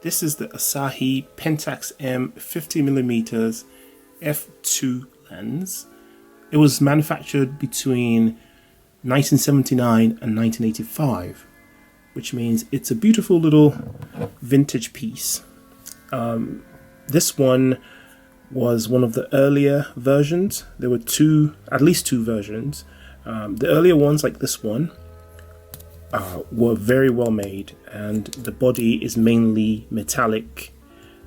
This is the Asahi Pentax-M 50mm f2 lens. It was manufactured between 1979 and 1985, which means it's a beautiful little vintage piece. This one was one of the earlier versions. There were at least two versions. The earlier ones, like this one, were very well made, and the body is mainly metallic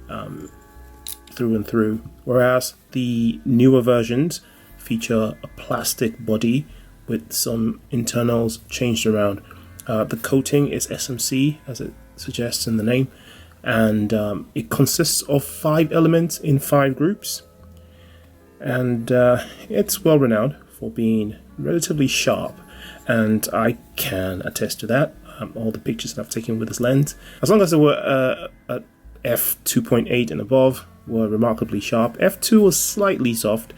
through and through, whereas the newer versions feature a plastic body with some internals changed around. The coating is SMC, as it suggests in the name, and it consists of 5 elements in 5 groups, and it's well renowned for being relatively sharp, and I can attest to that. All the pictures that I've taken with this lens, as long as they were at f2.8 and above, were remarkably sharp. f2 was slightly soft,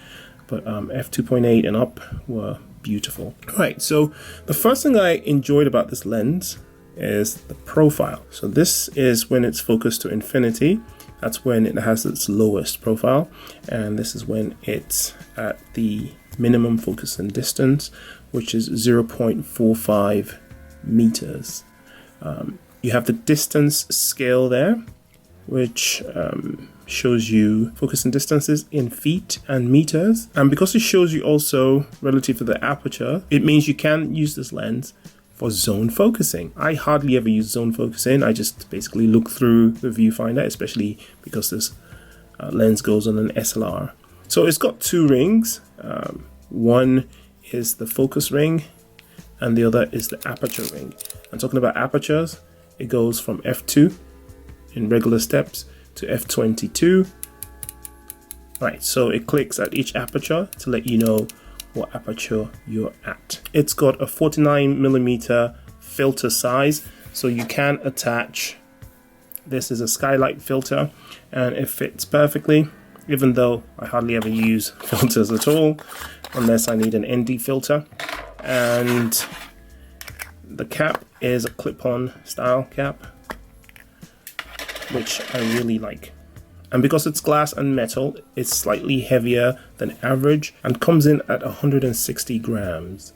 but f2.8 and up were beautiful. Right, so the first thing I enjoyed about this lens is the profile. So this is when it's focused to infinity. That's when it has its lowest profile, and this is when it's at the minimum focus and distance, which is 0.45 meters. You have the distance scale there, which shows you focus and distances in feet and meters. And because it shows you also relative to the aperture, it means you can use this lens for zone focusing. I hardly ever use zone focusing. I just basically look through the viewfinder, especially because this lens goes on an SLR. So it's got 2 rings. One is the focus ring and the other is the aperture ring. And talking about apertures, it goes from f2 in regular steps to f22. Right, so it clicks at each aperture to let you know what aperture you're at. It's got a 49mm filter size, so you can attach, this is a skylight filter, and it fits perfectly, even though I hardly ever use filters at all unless I need an ND filter. And the cap is a clip-on style cap, which I really like. And because it's glass and metal, it's slightly heavier than average and comes in at 160 grams.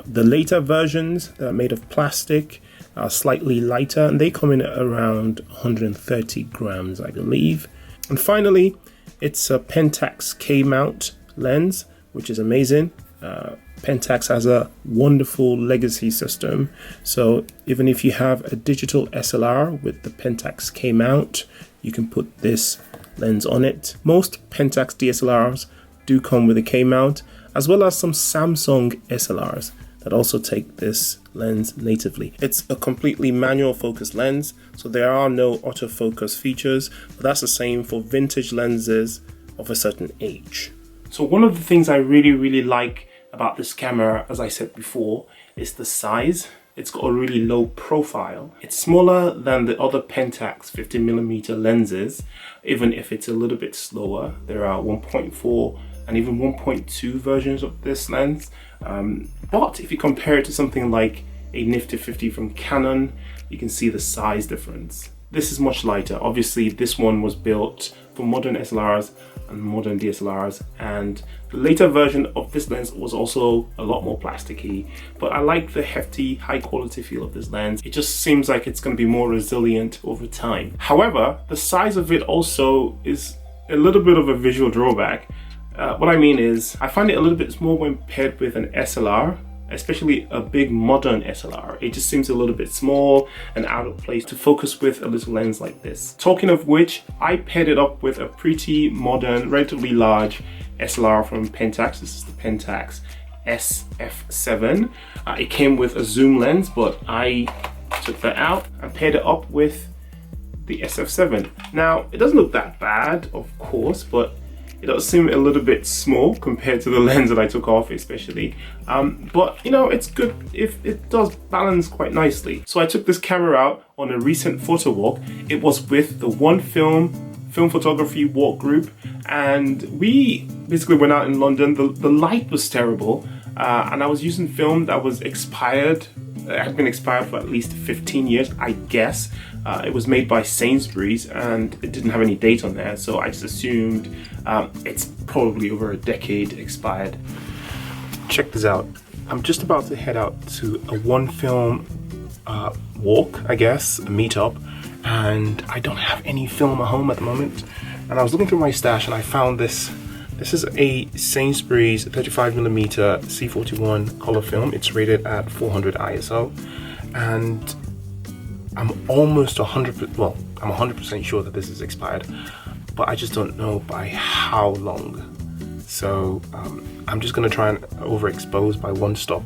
The later versions that are made of plastic are slightly lighter, and they come in at around 130 grams, I believe. And finally, it's a Pentax K mount lens, which is amazing. Pentax has a wonderful legacy system, so even if you have a digital SLR with the Pentax K mount, you can put this lens on it. Most Pentax DSLRs do come with a K mount, as well as some Samsung SLRs that also take this lens natively. It's a completely manual focus lens, so there are no autofocus features, but that's the same for vintage lenses of a certain age. So one of the things I really like about this camera, as I said before, is the size. It's got a really low profile. It's smaller than the other Pentax 50mm lenses, even if it's a little bit slower. There are 1.4 and even 1.2 versions of this lens. But if you compare it to something like a Nifty 50 from Canon, you can see the size difference. This is much lighter. Obviously, this one was built for modern SLRs and modern DSLRs, and the later version of this lens was also a lot more plasticky, but I like the hefty, high quality feel of this lens. It just seems like it's going to be more resilient over time. However, the size of it also is a little bit of a visual drawback. What I mean is, I find it a little bit small when paired with an SLR, especially a big modern SLR. It just seems a little bit small and out of place to focus with a little lens like this. Talking of which, I paired it up with a pretty modern, relatively large SLR from Pentax. This is the Pentax SF7. It came with a zoom lens, but I took that out and paired it up with the SF7. Now, it doesn't look that bad, of course, but it does seem a little bit small compared to the lens that I took off, especially. But you know, it's good if it does balance quite nicely. So I took this camera out on a recent photo walk. It was with the One Film photography walk group, and we basically went out in London. The light was terrible, and I was using film that was expired. It had been expired for at least 15 years, I guess. it was made by Sainsbury's and it didn't have any date on there, so I just assumed it's probably over a decade expired. Check this out. I'm just about to head out to a one film walk, I guess, a meetup, and I don't have any film at home at the moment. And I was looking through my stash and I found this. This is a Sainsbury's 35mm C41 color film. It's rated at 400 ISO, and I'm almost 100%, well, I'm 100% sure that this is expired, but I just don't know by how long. So I'm just gonna try and overexpose by one stop.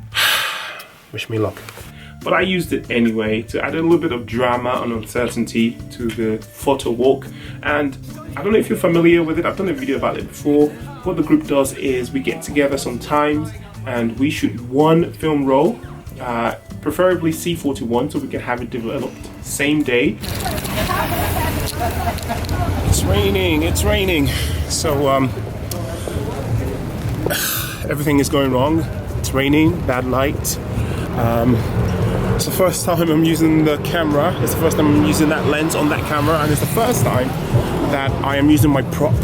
Wish me luck. But I used it anyway to add a little bit of drama and uncertainty to the photo walk. And I don't know if you're familiar with it, I've done a video about it before. What the group does is we get together sometimes and we shoot one film roll, preferably C41, so we can have it developed same day. It's raining. So everything is going wrong. It's raining, bad light. It's the first time I'm using the camera. It's the first time I'm using that lens on that camera, and it's the first time that I am using my prop.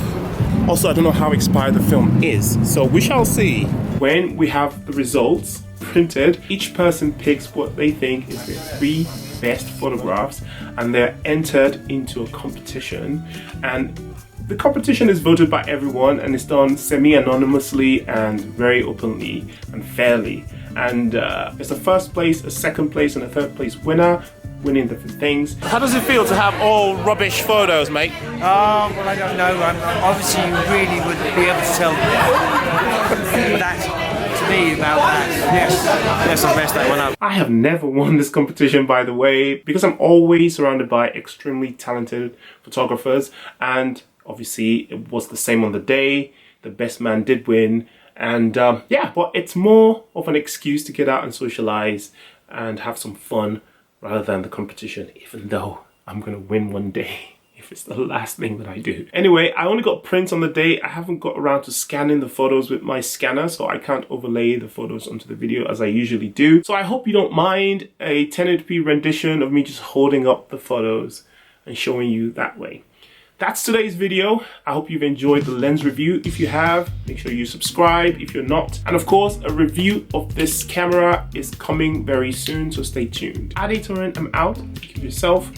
Also, I don't know how expired the film is, so we shall see. When we have the results printed, each person picks what they think is their 3 best photographs, and they're entered into a competition. And the competition is voted by everyone, and it's done semi-anonymously and very openly and fairly. And it's a first place, a second place, and a third place winner, winning different things. How does it feel to have all rubbish photos, mate? Well, I don't know. Obviously, you really would be able to tell that to me about that. Yes, I messed that one up. I have never won this competition, by the way, because I'm always surrounded by extremely talented photographers, and obviously it was the same on the day. The best man did win. And yeah, but it's more of an excuse to get out and socialize and have some fun rather than the competition, even though I'm gonna win one day if it's the last thing that I do. Anyway, I only got prints on the day. I haven't got around to scanning the photos with my scanner, so I can't overlay the photos onto the video as I usually do. So I hope you don't mind a 1080p rendition of me just holding up the photos and showing you that way. That's today's video. I hope you've enjoyed the lens review. If you have, make sure you subscribe if you're not. And of course, a review of this camera is coming very soon, so stay tuned. I'm out. Keep yourself